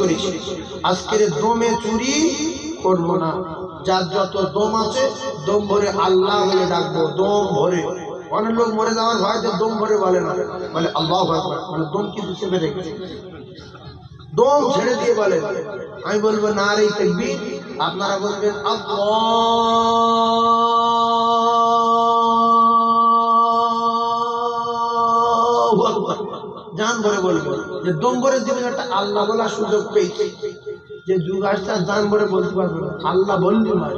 করেছি। আজকের দমে চুরি করব না। যার যত দম আছে দম ভরে আল্লাহ বলে ডাকবো, দম ভরে। অনেক লোক মরে যাওয়ার ভয়তে দম ভরে বলে না, বলে আল্লাহু আকবার, মানে দম কিছু চেপে রেখেছে, দম ছেড়ে দিয়ে বলে। আমি বলবো নারে তাকবীর, আপনারা বলবেন আল্লাহু আকবার, জান ভরে বলবেন। যে দম ভরে দিবেন একটা আল্লাহ বলার সুযোগ পেয়েছি। যে যুগ আসছে জান ভরে বলতে পারবে না, আল্লাহ বললি মার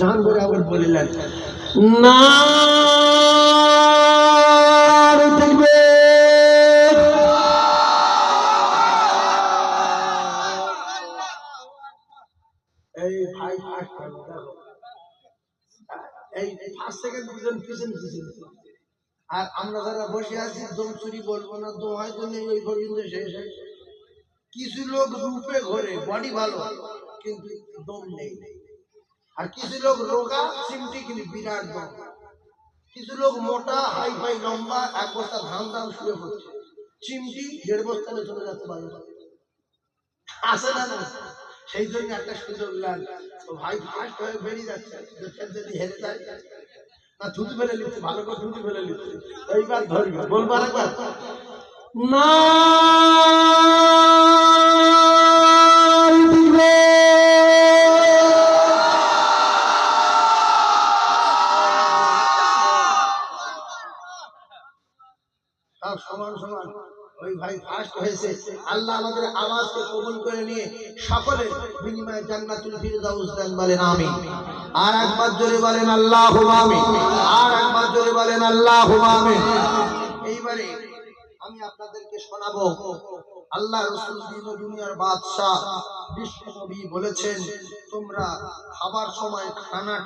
জান ভরে আবার বলিলেন না। এই ভাই এই 5 সেকেন্ড দুজন পিছনে পিছনে, আর আমরা যারা বসে আছি দম চুরি বলবো না, দম হয়তো নেই ওই পর্যন্ত শেষ। কিছু লোক রূপে ঘরে বডি ভালো কিন্তু দম নেই, আর কিছু লোক রোগা চিমটি কিন্তু বিরাট দম, কিছু লোক মোটা হাই ফাই লম্বা এক বস্তা ধান ধান শুয়ে পড়ছে, চিমটি 1.5 বস্তা চলে যাচ্ছে বাজারে, আসে না না। সেই জন্য একটা সুযোগ লাগ তো ভাই ফার্স্ট হয়ে বেরিয়ে যাচ্ছে, যদি হেরে যায় না থুতু ফেলে লিখছে, ভালো করে থুতু ফেলে লিখছে, এইবার ধরবে বলবার একবার না। সমান সমান ওই ভাই ফার্স্ট হয়েছে। আল্লাহ আমাদের আওয়াজকে কবুল করে নিয়ে সকলে বিনিময়ে জান্নাতুল ফিরদাউস দেন, বলেন আমিন। আর একবার জোরে বলেন আল্লাহুম্মা আমিন, আর একবার জোরে বলেন আল্লাহুম্মা আমিন। এইবারে আমি আপনাদেরকে শোনাবো আল্লাহ রাসূল দিন দুনিয়ার বাদশা বিশ্ব নবী বলেছেন, তোমরা খাবার সময় খানা